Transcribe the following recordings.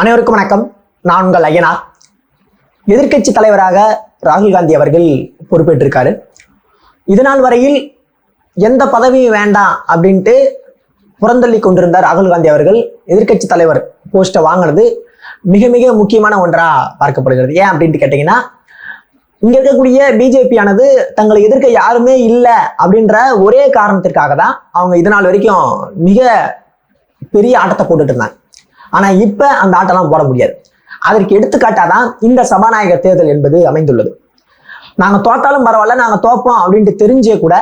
அனைவருக்கும் வணக்கம். நான் உங்கள் ஐயனார். எதிர்க்கட்சி தலைவராக ராகுல் காந்தி அவர்கள் பொறுப்பேற்றிருக்காரு. இதனால் வரையில் எந்த பதவியும் வேண்டாம் அப்படின்ட்டு புறந்தள்ளி கொண்டிருந்த ராகுல் காந்தி அவர்கள் எதிர்க்கட்சி தலைவர் போஸ்ட்டை வாங்கினது மிக மிக முக்கியமான ஒன்றா பார்க்கப்படுகிறது. ஏன் அப்படின்ட்டு கேட்டீங்கன்னா, இங்க இருக்கக்கூடிய பிஜேபியானது தங்களை எதிர்க்க யாருமே இல்லை அப்படின்ற ஒரே காரணத்திற்காக தான் அவங்க இதனால் வரைக்கும் மிக பெரிய ஆட்டத்தை போட்டுட்டு இருந்தாங்க. ஆனா இப்ப அந்த ஆட்டெல்லாம் போட முடியாது. அதற்கு எடுத்துக்காட்டாதான் இந்த சபாநாயகர் தேர்தல் என்பது அமைந்துள்ளது. நாங்க தோத்தாலும் பரவாயில்ல, நாங்க தோப்போம் அப்படின்ட்டு தெரிஞ்சே கூட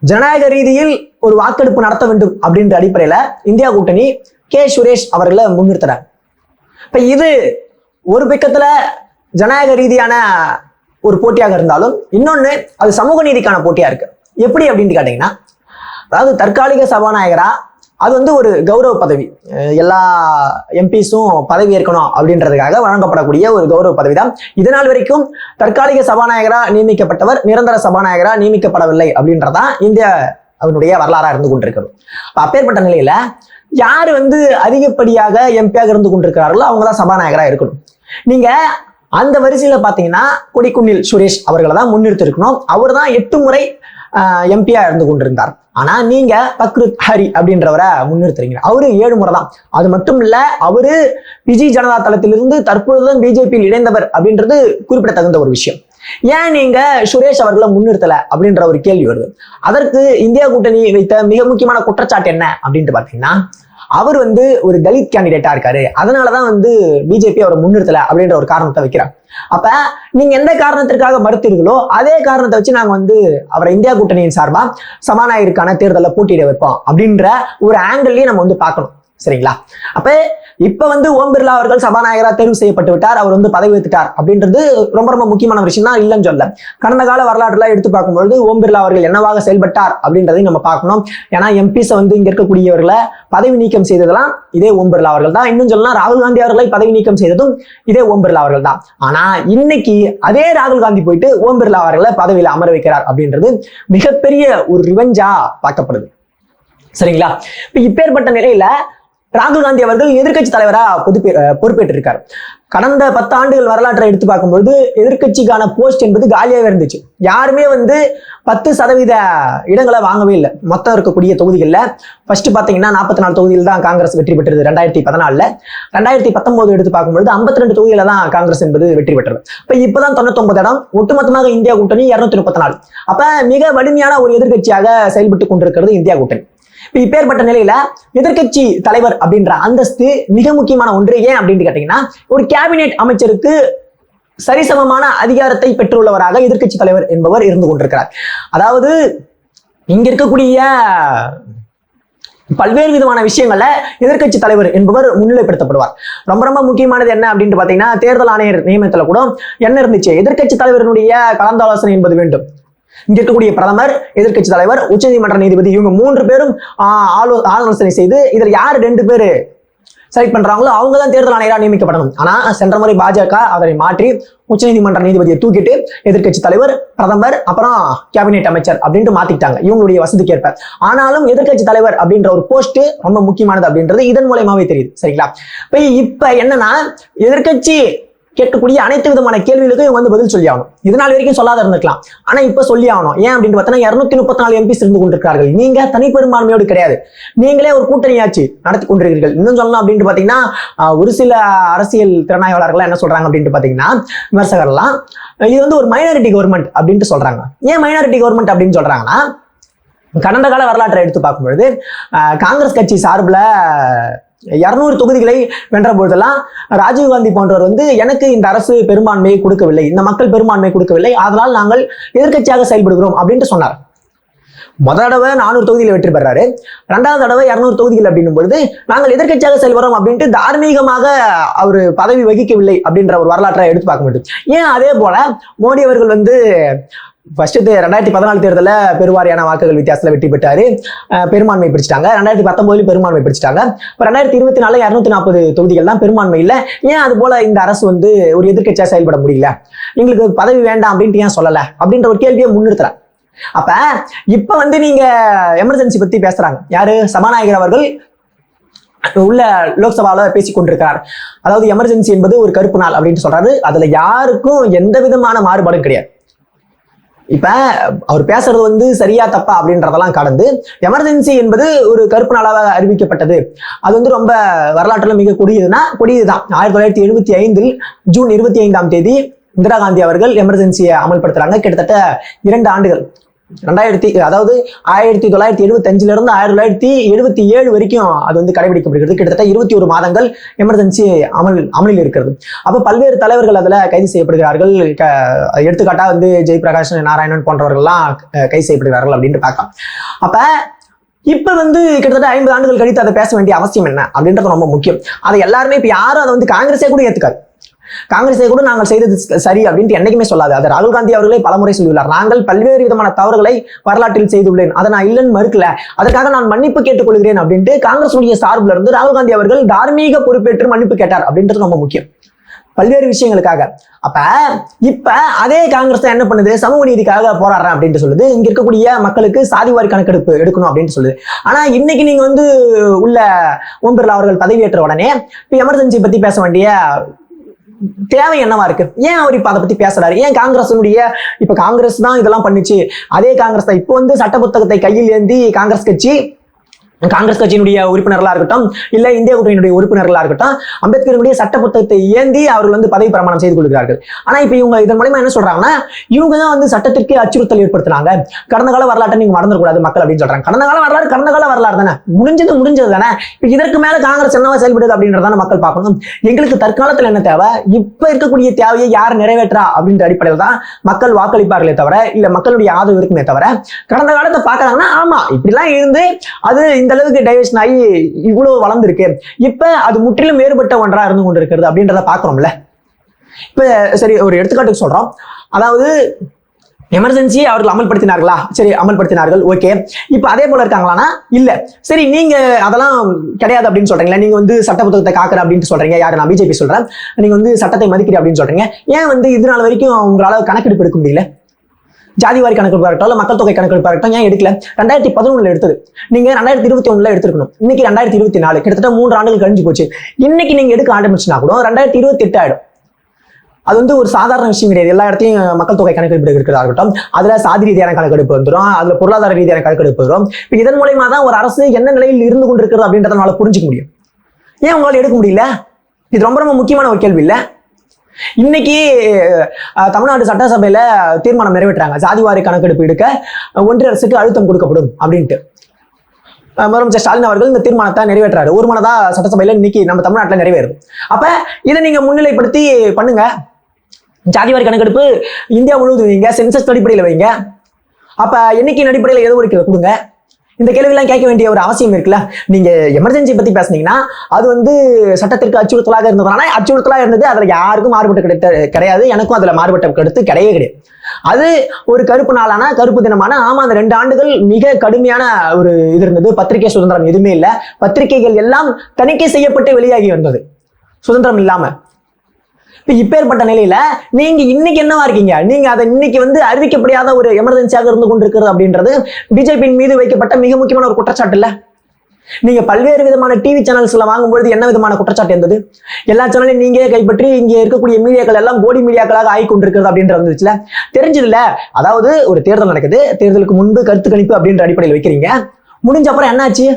ஜனநாயக ரீதியில் ஒரு வாக்கெடுப்பு நடத்த வேண்டும் அப்படின்ற அடிப்படையில இந்தியா கூட்டணி கே சுரேஷ் அவர்களை முன்னிறுத்துறாங்க. இப்ப இது ஒரு பக்கத்துல ஜனநாயக ரீதியான ஒரு போட்டியாக இருந்தாலும் இன்னொன்னு அது சமூக நீதிக்கான போட்டியா இருக்கு. எப்படி அப்படின்ட்டு கேட்டீங்கன்னா, அதாவது தற்காலிக சபாநாயகரா அது வந்து ஒரு கௌரவ பதவி, எல்லா எம்பிஸும் பதவி ஏற்கணும் அப்படின்றதுக்காக வழங்கப்படக்கூடிய ஒரு கௌரவ பதவி தான். இதனால் வரைக்கும் தற்காலிக சபாநாயகரா நியமிக்கப்பட்டவர் நிரந்தர சபாநாயகரா நியமிக்கப்படவில்லை அப்படின்றதான் இந்தியா அவனுடைய வரலாறா இருந்து கொண்டிருக்கிறது. அப்பேற்பட்ட நிலையில யாரு வந்து அதிகப்படியாக எம்பியாக இருந்து கொண்டிருக்கிறார்களோ அவங்கதான் சபாநாயகரா இருக்கணும். நீங்க அந்த வரிசையில பாத்தீங்கன்னா கொடிக்குன்னில் சுரேஷ் அவர்களை தான் முன்னிறுத்தி இருக்கணும். அவர் தான் 8 முறை எம்பியா இருந்து கொண்டிருந்தார். ஆனா நீங்க பக்ருத் ஹரி அப்படின்றவரை முன்னிறுத்துறீங்க. அவரு 7 முறை தான். அது மட்டும் இல்ல, அவரு பிஜி ஜனதா தளத்திலிருந்து தற்பொழுதுதான் பிஜேபியில் இணைந்தவர் அப்படின்றது குறிப்பிடத்தகுந்த ஒரு விஷயம். ஏன் நீங்க சுரேஷ் அவர்களை முன்னிறுத்தல அப்படின்ற ஒரு கேள்வி வருது. அதற்கு இந்தியா கூட்டணி வைத்த மிக முக்கியமான குற்றச்சாட்டு என்ன அப்படின்ட்டு பாத்தீங்கன்னா, அவர் வந்து ஒரு தலித் கேண்டிடேட்டா இருக்காரு, அதனாலதான் வந்து பிஜேபி அவரை முன்னிறுத்தல அப்படின்ற ஒரு காரணத்தை வைக்கிறாங்க. அப்ப நீங்க எந்த காரணத்திற்காக மறுத்தீர்களோ அதே காரணத்தை வச்சு நாங்க வந்து அவரை இந்தியா கூட்டணியின் சார்பா சபாநாயகருக்கான தேர்தலில் போட்டியிட வைப்போம் அப்படின்ற ஒரு ஆங்கிள்லயே நம்ம வந்து பார்க்கணும். சரிங்களா? அப்ப இப்ப வந்து ஓம் பிர்லா அவர்கள் சபாநாயகரா தேர்வு செய்யப்பட்டு விட்டார், அவர் வந்து பதவி ஏற்றுட்டார் அப்படின்றது ரொம்ப ரொம்ப முக்கியமான விஷயம் தான், இல்லைன்னு சொல்ல. கடந்த கால வரலாற்றுல எடுத்து பார்க்கும்பொழுது ஓம் பிர்லா அவர்கள் என்னவாக செயல்பட்டார் அப்படின்றதையும் நம்ம பார்க்கணும். ஏன்னா எம்பிஸை வந்து இங்க இருக்கக்கூடியவர்களை பதவி நீக்கம் செய்ததெல்லாம் இதே ஓம் பிர்லா அவர்கள் தான். இன்னும் சொல்லலாம், ராகுல் காந்தி அவர்களை பதவி நீக்கம் செய்ததும் இதே ஓம் பிர்லா அவர்கள் தான். ஆனா இன்னைக்கு அதே ராகுல் காந்தி போயிட்டு ஓம் பிர்லா அவர்களை பதவியில அமர வைக்கிறார் அப்படின்றது மிகப்பெரிய ஒரு ரிவெஞ்சா பார்க்கப்படுது. சரிங்களா? இப்பேற்பட்ட நிலையில ராகுல் காந்தி அவர்கள் எதிர்க்கட்சி தலைவரா பொறுப்பேற்றிருக்காரு. கடந்த 10 ஆண்டுகள் வரலாற்றை எடுத்து பார்க்கும்போது எதிர்க்கட்சிக்கான போஸ்ட் என்பது காலியாகவே இருந்துச்சு. யாருமே வந்து 10% இடங்களை வாங்கவே இல்லை. மொத்தம் இருக்கக்கூடிய தொகுதிகளில் ஃபர்ஸ்ட் பார்த்தீங்கன்னா 44 தொகுதியில் தான் காங்கிரஸ் வெற்றி பெற்றது 2014. 2019 எடுத்து பார்க்கும்போது 52 தொகுதியில தான் காங்கிரஸ் என்பது வெற்றி பெற்றது. இப்பதான் 99 இடம். ஒட்டுமொத்தமாக இந்தியா கூட்டணி 234. அப்ப மிக வலிமையான ஒரு எதிர்க்கட்சியாக செயல்பட்டு கொண்டிருக்கிறது இந்தியா கூட்டணி. இப்பேற்பட்ட நிலையில எதிர்க்கட்சி தலைவர் அப்படின்ற அந்தஸ்து மிக முக்கியமான ஒன்று. ஏன் அப்படின்னு கேட்டீங்கன்னா, ஒரு கேபினெட் அமைச்சருக்கு சரிசமமான அதிகாரத்தை பெற்றுள்ளவராக எதிர்க்கட்சி தலைவர் என்பவர் இருந்து கொண்டிருக்கிறார். அதாவது இங்க இருக்கக்கூடிய பல்வேறு விதமான விஷயங்கள்ல எதிர்க்கட்சி தலைவர் என்பவர் முன்னிலைப்படுத்தப்படுவார். ரொம்ப ரொம்ப முக்கியமானது என்ன அப்படின்னு பாத்தீங்கன்னா, தேர்தல் ஆணையர் நியமனத்துல கூட என்ன இருந்துச்சு, எதிர்க்கட்சி தலைவருடைய கலந்தாலோசனை என்பது வேண்டும். இங்க இருக்கக்கூடிய பிரதமர், எதிர்க்கட்சி தலைவர், உச்சநீதிமன்ற நீதிபதி, இவங்க 3 பேரும் ஆலோசனை செய்து இதில் யார் 2 பேரு செலக்ட் பண்றாங்களோ அவங்க தான் தேர்தல் ஆணையராக நியமிக்கப்படணும். ஆனா சென்ற முறை பாஜக அதனை மாற்றி உச்சநீதிமன்ற நீதிபதியை தூக்கிட்டு எதிர்க்கட்சி தலைவர், பிரதமர், அப்புறம் கேபினெட் அமைச்சர் அப்படின்ட்டு மாத்திட்டாங்க இவங்களுடைய வசதிக்கு ஏற்ப. ஆனாலும் எதிர்க்கட்சி தலைவர் அப்படின்ற ஒரு போஸ்ட் ரொம்ப முக்கியமானது அப்படின்றது இதன் மூலமாவே தெரியுது. சரிங்களா? இப்ப என்னன்னா, எதிர்க்கட்சி கேட்கக்கூடிய அனைத்து விதமான கேள்விகளுக்கும் இவங்க வந்து பதில் சொல்லி ஆகணும். இதனால் வரைக்கும் சொல்லாத இருந்திருக்கலாம், ஆனா இப்ப சொல்லி ஆகணும். ஏன் அப்படின்னு பார்த்தீங்கன்னா, 234 எம்பிஸ் இருந்து கொண்டிருக்கிறார்கள். நீங்க தனிப்பெரும்பான்மையோடு கிடையாது, நீங்களே ஒரு கூட்டணியாச்சு நடத்தி கொண்டிருக்கிறீர்கள். இன்னும் சொல்லணும் அப்படின்ட்டு பாத்தீங்கன்னா, ஒரு சில அரசியல் திறனாய்வாளர்கள் என்ன சொல்றாங்க அப்படின்ட்டு பாத்தீங்கன்னா, விமர்சகர்லாம் இது வந்து ஒரு மைனாரிட்டி கவர்மெண்ட் அப்படின்ட்டு சொல்றாங்க. ஏன் மைனாரிட்டி கவர்மெண்ட் அப்படின்னு சொல்றாங்கன்னா, கடந்த கால வரலாற்றை எடுத்து பார்க்கும்பொழுது காங்கிரஸ் கட்சி சார்பில் 200 தொகுதிகளை வென்ற பொழுதெல்லாம் ராஜீவ்காந்தி போன்றவர் வந்து எனக்கு இந்த அரசு பெரும்பான்மையை கொடுக்கவில்லை, இந்த மக்கள் பெரும்பான்மை கொடுக்கவில்லை, அதனால் நாங்கள் எதிர்க்கட்சியாக செயல்படுகிறோம் அப்படின்ட்டு சொன்னார். முதல் தடவை 400 தொகுதியில் வெற்றி பெறாரு, 2வது தடவை 200 தொகுதிகள் அப்படின்னும் பொழுது நாங்கள் எதிர்க்கட்சியாக செயல்படுறோம் அப்படின்ட்டு தார்மீகமாக அவர் பதவி வகிக்கவில்லை அப்படின்ற ஒரு வரலாற்றை எடுத்து பார்க்க முடியும். ஏன் அதே போல மோடி அவர்கள் வந்து ஃபர்ஸ்ட் 2014 தேர்தலில் பெருவாரியான வாக்குகள் வித்தியாசத்தில் வெற்றி பெற்றாரு, பெரும்பான்மை பிடிச்சிட்டாங்க. 2019 பெரும்பான்மை பிடிச்சிட்டாங்க. இப்போ 2024 240 தொகுதிகள் தான் பெரும்பான்மை இல்லை. ஏன் அது போல இந்த அரசு வந்து ஒரு எதிர்க்கட்சியாக செயல்பட முடியல, எங்களுக்கு பதவி வேண்டாம் அப்படின்ட்டு ஏன் சொல்லலை அப்படின்ற ஒரு கேள்வியை முன்னிறுத்துறாங்க. அப்ப இப்ப வந்து நீங்க எமர்ஜென்சி பத்தி பேசுறாங்க யாரு, சபாநாயகர் அவர்கள் உள்ள லோக்சபால பேசிக் கொண்டிருக்கிறார். அதாவது எமர்ஜென்சி என்பது ஒரு கருப்பு நாள் அப்படின்னு சொல்றாரு. அதுல யாருக்கும் எந்த விதமான மாறுபாடும் கிடையாது. இப்ப அவர் பேசுறது வந்து சரியா தப்பா அப்படின்றதெல்லாம் கடந்து எமர்ஜென்சி என்பது ஒரு கருப்பு நாளாக அறிவிக்கப்பட்டது. அது வந்து ரொம்ப வரலாற்றுல மிக கொடியதுதான். 1975 ஜூன் 25ஆம் தேதி இந்திரா காந்தி அவர்கள் எமர்ஜென்சியை அமல்படுத்துறாங்க. கிட்டத்தட்ட 2 ஆண்டுகள், 1975 இருந்து 1977 வரைக்கும் அது வந்து கடைபிடிக்கப்படுகிறது. கிட்டத்தட்ட 21 மாதங்கள் எமர்ஜென்சி அமலில் இருக்கிறது. அப்ப பல்வேறு தலைவர்கள் அதுல கைது செய்யப்படுகிறார்கள். எடுத்துக்காட்டா வந்து ஜெயபிரகாஷ் நாராயணன் போன்றவர்கள்லாம் கைது செய்யப்படுகிறார்கள் அப்படின்னு பார்க்கலாம். அப்ப இப்ப வந்து கிட்டத்தட்ட 50 ஆண்டுகள் கழித்து அதை பேச வேண்டிய அவசியம் என்ன அப்படின்றது ரொம்ப முக்கியம். அதை எல்லாருமே இப்ப யாரும் அதை வந்து காங்கிரஸே கூட ஏத்துக்காது. காங்கிரஸை கூட நாங்கள் செய்தது சரி அப்படின்ட்டு என்னைக்குமே சொல்லாது. அது ராகுல் காந்தி அவர்களே பலமுறை சொல்லியுள்ளார். நாங்கள் பல்வேறு விதமான தவறுகளை வரலாற்றில் செய்துள்ளேன், அதை நான் இல்லைன்னு மறுக்கல, அதற்காக நான் மன்னிப்பு கேட்டுக்கொள்கிறேன் அப்படின்ட்டு காங்கிரஸுடைய சார்பில் இருந்து ராகுல் காந்தி அவர்கள் தார்மீக பொறுப்பேற்று மன்னிப்பு கேட்டார் அப்படின்றது ரொம்ப முக்கியம் பல்வேறு விஷயங்களுக்காக. அப்ப இப்ப அதே காங்கிரஸ் என்ன பண்ணுது, சமூக நீதிக்காக போராடுறேன் அப்படின்ட்டு சொல்லுது. இங்க இருக்கக்கூடிய மக்களுக்கு சாதிவாரி கணக்கெடுப்பு எடுக்கணும் அப்படின்னு சொல்லுது. ஆனா இன்னைக்கு நீங்க வந்து உள்ள ஓம் பிர்லா அவர்கள் பதவியேற்ற உடனே இப்ப எமர்ஜென்சி பத்தி பேச வேண்டிய தேவை என்னவா இருக்கு? ஏன் அவர் இப்ப அதை பத்தி பேசுறாரு? ஏன் காங்கிரஸுடைய இப்ப காங்கிரஸ் தான் இதெல்லாம் பண்ணுச்சு, அதே காங்கிரஸ் தான் இப்ப வந்து சட்ட புத்தகத்தை கையில் ஏந்தி காங்கிரஸ் கட்சியினுடைய உறுப்பினர்களா இருக்கட்டும், இல்ல இந்திய கூட்டணியினுடைய உறுப்பினர்களா இருக்கட்டும், அம்பேத்கருடைய சட்ட புத்தகத்தை ஏந்தி அவர்கள் வந்து பதவி பிரமாணம் செய்து கொள்கிறார்கள். ஆனா இப்ப இவங்க இதன் மூலமா என்ன சொல்றாங்கன்னா, இவங்க தான் வந்து சட்டத்திற்கு அச்சுறுத்தல் ஏற்படுத்தினாங்க, கடந்த கால வரலாற்றை நீங்க மறந்துடக்கூடாது மக்கள் அப்படின்னு சொல்றாங்க. கடந்த கால வரலாறு தானே, முடிஞ்சது தானே. இப்ப இதற்கு மேல காங்கிரஸ் என்னவா செயல்படுது அப்படின்றதான மக்கள் பார்க்கணும். எங்களுக்கு தற்காலத்துல என்ன தேவை, இப்ப இருக்கக்கூடிய தேவையை யார் நிறைவேற்றா அப்படின்ற அடிப்படையில் தான் மக்கள் வாக்களிப்பார்களே தவிர, இல்ல மக்களுடைய ஆதரவு இருக்குமே தவிர, கடந்த காலத்தை பாக்குறாங்கன்னா ஆமா இப்படிலாம் இருந்து அது இந்த அளவுக்கு டைவர்ஷன் ஆகி இவ்வளவு வளர்ந்துருக்கு, இப்ப அது முற்றிலும் வேறுபட்ட ஒன்றா இருந்து கொண்டிருக்கிறது அப்படின்றத பாக்குறோம்ல. இப்ப சரி ஒரு எடுத்துக்காட்டுக்கு சொல்றோம். அதாவது எமர்ஜென்சி அவர்கள் அமல்படுத்தினார்களா? சரி அமல்படுத்தினார்கள், ஓகே. இப்ப அதே போல இருக்காங்களானா? இல்ல. சரி நீங்க அதெல்லாம் கிடையாது அப்படின்னு சொல்றீங்களா? நீங்க வந்து சட்ட புத்தகத்தை காக்குற அப்படின்னு சொல்றீங்க. யாரு? நான் பிஜேபி சொல்றேன். நீங்க வந்து சட்டத்தை மதிக்கிறீங்க அப்படின்னு சொல்றீங்க. ஏன் வந்து இது நாள் வரைக்கும் உங்களால கணக்கெடுப்பு எடுக்க முடியல? ஜாதிவாரி கணக்கெடுப்பா இருக்கட்டும், இல்ல மக்கள் தொகை கணக்கெடுப்பா இருக்கட்டும், ஏன் எடுக்கல? 2011 எடுத்தது, நீங்க 2021 எடுத்திருக்கணும். இன்னைக்கு 2024, கிட்டத்தட்ட 3 ஆண்டுகள் கழிஞ்சு போச்சு. இன்னைக்கு நீங்க எடுக்க ஆரம்பிச்சுனா கூட 2028 ஆயிடும். அது வந்து ஒரு சாதாரண விஷயம் கிடையாது. எல்லா இடத்தையும் மக்கள் தொகை கணக்கெடுப்பு இருக்கிறதா இருக்கட்டும், அதுல சாதி ரீதியான கணக்கெடுப்பு வந்துடும், அதுல பொருளாதார ரீதியான கணக்கெடுப்பு வரும். இப்ப இதன் மூலயமா தான் ஒரு அரசு என்ன நிலையில் இருந்து கொண்டிருக்கிறது அப்படின்றத புரிஞ்சுக்க முடியும். ஏன் உங்களால எடுக்க முடியல? இது ரொம்ப ரொம்ப முக்கியமான ஒரு கேள்வி இல்ல? இன்னைக்கு தமிழ்நாடு சட்டசபையில தீர்மானம் நிறைவேற்றாங்க, சாதிவாரி கணக்கெடுப்பு எடுக்க ஒன்றிய அரசுக்கு அழுத்தம் கொடுக்கப்படும் அப்படின்ட்டு. முதலமைச்சர் ஸ்டாலின் அவர்கள் இந்த தீர்மானத்தை நிறைவேற்றாரு. ஒரு மனதா சட்டசபையில இன்னைக்கு நம்ம தமிழ்நாட்டில் நிறைவேறும். அப்ப இதை நீங்க முன்னிலைப்படுத்தி பண்ணுங்க. ஜாதிவாரி கணக்கெடுப்பு இந்தியா முழுவதும் வைங்க, சென்சஸ் அடிப்படையில் வைங்க. அப்ப எண்ணிக்கையின் அடிப்படையில் ஏதோ ஒரு கொடுங்க. இந்த கேள்வியெல்லாம் கேட்க வேண்டிய ஒரு அவசியம் இருக்குல்ல. நீங்க எமர்ஜென்சி பத்தி பேசுனீங்கன்னா அது வந்து சட்டத்திற்கு அச்சுறுத்தலாக இருந்ததுனால அச்சுறுத்தலாக இருந்தது, அதுல யாருக்கும் மாறுபட்ட கிடையாது, எனக்கும் அதுல மாறுபட்ட கருத்து கிடையாது. அது ஒரு கருப்பு நாளான கருப்பு தினமான ஆமா அந்த 2 ஆண்டுகள் மிக கடுமையான ஒரு இது இருந்தது. பத்திரிகை சுதந்திரம் எதுவுமே இல்லை, பத்திரிகைகள் எல்லாம் தணிக்கை செய்யப்பட்டு வெளியாகி வந்தது சுதந்திரம் இல்லாம. இப்பேற்பட்ட நிலையில நீங்க இன்னைக்கு என்னவா இருக்கீங்க? நீங்க அதை இன்னைக்கு வந்து அறிவிக்கப்படாத ஒரு எமர்ஜென்சியாக இருந்து கொண்டிருக்கிறது அப்படின்றது பிஜேபியின் மீது வைக்கப்பட்ட மிக முக்கியமான ஒரு குற்றச்சாட்டு இல்ல? நீங்க பல்வேறு விதமான டிவி சேனல்ஸ்ல வாங்கும்பொழுது என்ன விதமான குற்றச்சாட்டு இருந்தது? எல்லா சேனலையும் நீங்க கைப்பற்றி இங்க இருக்கக்கூடிய மீடியாக்கள் எல்லாம் போடி மீடியாக்களாக ஆகி கொண்டிருக்கிறது அப்படின்றது வந்துச்சுல, தெரிஞ்சது இல்ல? அதாவது ஒரு தேர்தல் நடக்குது, தேர்தலுக்கு முன்பு கருத்து கணிப்பு அப்படின்ற அடிப்படையில் வைக்கிறீங்க. முடிஞ்ச அப்புறம் என்னாச்சு?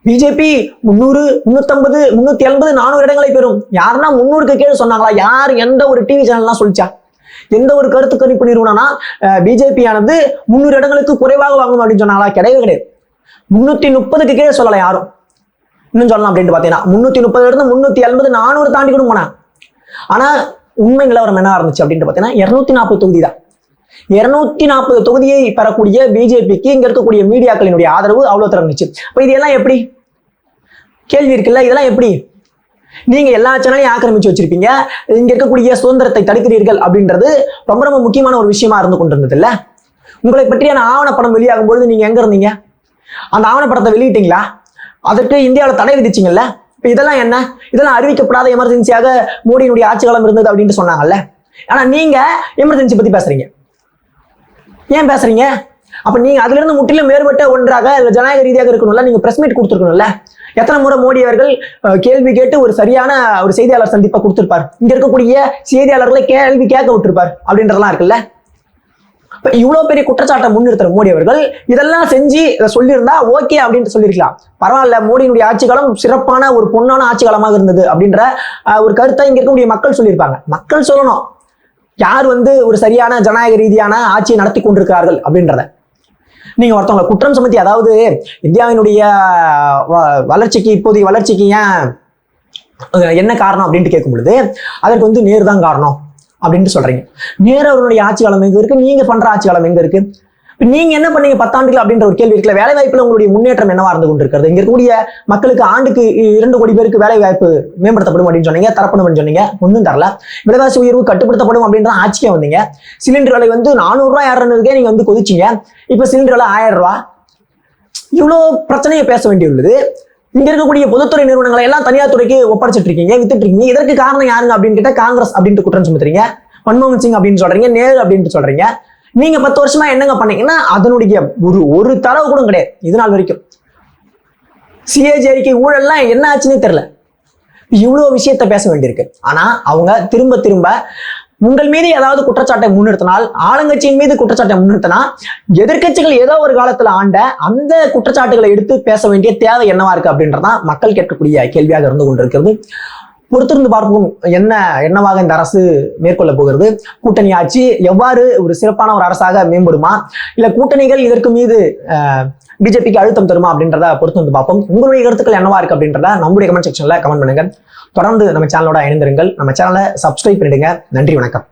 பிஜேபி 300, 350, 380, 400 இடங்களை பெறும். யாருன்னா 300க்கு கீழே சொன்னாங்களா? யார் எந்த ஒரு டிவி சேனல்லாம் சொல்லிச்சா? எந்த ஒரு கருத்து கணிப்பு நிறுவனம்னா பிஜேபி ஆனது 300 இடங்களுக்கு குறைவாக வாங்கும் அப்படின்னு சொன்னாங்களா? கிடையவே கிடையாது. 330க்கு கீழே சொல்லல யாரும். இன்னும் சொல்லலாம் அப்படின்னு பாத்தீங்கன்னா 330 இருந்து 380, 400 தாண்டி கூட போனா. ஆனா உண்மை நிலவரம் என்ன இருந்துச்சு அப்படின்னு பாத்தீங்கன்னா 240 தொகுதி தான். 240 தொகுதியை பெறக்கூடிய பிஜேபிக்கு இங்க இருக்கக்கூடிய மீடியாக்களினுடைய ஆதரவு அவ்வளவு தரம் இருந்துச்சு. அப்ப இதெல்லாம் எப்படி? கேள்வி இருக்குல்ல, இதெல்லாம் எப்படி? நீங்க எல்லா சேனலையும் ஆக்கிரமிச்சு வச்சிருப்பீங்க, இங்க இருக்கக்கூடிய சுதந்திரத்தை தடுக்கிறீர்கள் அப்படின்றது ரொம்ப ரொம்ப முக்கியமான ஒரு விஷயமா இருந்து கொண்டிருந்தது இல்ல? உங்களை பற்றியான ஆவணப்படம் வெளியாகும் பொழுது நீங்க எங்க இருந்தீங்க? அந்த ஆவணப்படத்தை வெளியிட்டீங்களா? அதற்கு இந்தியாவில் தடை விதிச்சிங்கல்ல? இப்ப இதெல்லாம் என்ன? இதெல்லாம் அறிவிக்கப்படாத எமர்ஜென்சியாக மோடியினுடைய ஆட்சி காலம் இருந்தது அப்படின்னு சொன்னாங்கல்ல. ஆனா நீங்க எமர்ஜென்சி பத்தி பேசுறீங்க. ஏன் பேசுறீங்க? அப்ப நீங்க அதுல இருந்து முற்றிலும் வேறுபட்ட ஒன்றாக ஜனநாயக ரீதியாக இருக்கணும்ல, நீங்க பிரஸ் மீட் கொடுத்துருக்கணும்ல. எத்தனை முறை மோடி அவர்கள் கேள்வி கேட்டு ஒரு சரியான ஒரு செய்தியாளர் சந்திப்பை கொடுத்திருப்பார், இங்க இருக்கக்கூடிய செய்தியாளர்களை கேள்வி கேட்க விட்டுருப்பார் அப்படின்றதெல்லாம் இருக்குல்ல. இப்ப இவ்வளவு பெரிய குற்றச்சாட்டை முன்னிறுத்துற மோடி அவர்கள் இதெல்லாம் செஞ்சு இதை சொல்லியிருந்தா ஓகே அப்படின்ட்டு சொல்லியிருக்கலாம். பரவாயில்ல, மோடியினுடைய ஆட்சி காலம் சிறப்பான ஒரு பொன்னான ஆட்சி காலமாக இருந்தது அப்படின்ற ஒரு கருத்தை இங்க இருக்கக்கூடிய மக்கள் சொல்லியிருப்பாங்க. மக்கள் சொல்லணும் யார் ஒரு சரியான ஜனநாயக ரீதியான ஆட்சியை நடத்தி கொண்டிருக்கிறார்கள் அப்படின்றத. நீங்க ஒருத்தவங்களை குற்றம் சுமத்தி, அதாவது இந்தியாவினுடைய வளர்ச்சிக்கு, இப்போதைய வளர்ச்சிக்கு ஏன் என்ன காரணம் அப்படின்ட்டு கேட்கும் பொழுது அதற்கு நேரு தான் காரணம் அப்படின்ட்டு சொல்றீங்க. நேரு அவருடைய ஆட்சி காலம் எங்க இருக்கு, நீங்க பண்ற ஆட்சி காலம் எங்க இருக்கு? நீங்க என்ன பண்ணீங்க 10 ஆண்டுகள் அப்படின்ற ஒரு கேள்வி இருக்குல்ல. வேலை வாய்ப்புல உங்களுடைய முன்னேற்றம் என்னவா இருந்து கொண்டிருக்கிறது? இங்க இருக்கக்கூடிய மக்களுக்கு ஆண்டுக்கு 2 கோடி பேருக்கு வேலை வாய்ப்பு மேம்படுத்தப்படும் அப்படின்னு சொன்னீங்க, தரப்படும் சொன்னீங்க, ஒன்றும் தரல. விலைவாசி உயர்வு கட்டுப்படுத்தப்படும் அப்படின்ற ஆட்சிக்கே வந்தீங்க. சிலிண்டர் விலை 400 ரூபாய் ஏறதுக்கே நீங்க கொதிச்சீங்க. இப்ப சிலிண்டர் விலை 1000 ரூபாய். இவ்வளவு பிரச்சனையை பேச வேண்டியுள்ளது. இங்க இருக்கக்கூடிய பொதுத்துறை நிறுவனங்களை எல்லாம் தனியார் துறைக்கு ஒப்படைச்சிட்டு இருக்கீங்க, வித்துட்டு இருக்கீங்க. இதற்கு காரணம் யாருங்க அப்படின்னு கேட்டா காங்கிரஸ் அப்படின்ட்டு குற்றம் சுமத்துறீங்க. மன்மோகன் சிங் அப்படின்னு சொல்றீங்க, நேரு அப்படின்ட்டு சொல்றீங்க. நீங்க 10 வருஷமா என்னங்க பண்ணீங்கன்னா அதனுடைய ஒரு தரவு கூட கிடையாது இது நாள் வரைக்கும். சிஏஜி அறிக்கை ஊழல்லாம் என்ன ஆச்சுன்னே தெரியல. இவ்வளவு விஷயத்த பேச வேண்டியிருக்கு. ஆனா அவங்க திரும்ப திரும்ப உங்கள் மீது ஏதாவது குற்றச்சாட்டை முன்னிறுத்தினால், ஆளுங்கட்சியின் மீது குற்றச்சாட்டை முன்னிறுத்தினா, எதிர்கட்சிகள் ஏதோ ஒரு காலத்துல ஆண்ட அந்த குற்றச்சாட்டுகளை எடுத்து பேச வேண்டிய தேவை என்னவா இருக்கு அப்படின்றதான் மக்கள் கேட்கக்கூடிய கேள்வியாக இருந்து கொண்டிருக்கிறது. பொறுத்திருந்து பார்ப்போம் என்னவாக இந்த அரசு மேற்கொள்ள போகிறது. கூட்டணி ஆட்சி எவ்வாறு ஒரு சிறப்பான ஒரு அரசாக மேம்படுமா, இல்ல கூட்டணிகள் இதற்கு மீது பிஜேபிக்கு அழுத்தம் தருமா அப்படின்றத பொறுத்து வந்து பார்ப்போம். உங்களுடைய கருத்துக்கள் என்னவா இருக்கு அப்படின்றத நம்முடைய கமெண்ட் செக்ஷன்ல கமெண்ட் பண்ணுங்க. தொடர்ந்து நம்ம சேனலோட இணைந்திருங்கள். நம்ம சேனலை சப்ஸ்கிரைப் பண்ணிடுங்க. நன்றி, வணக்கம்.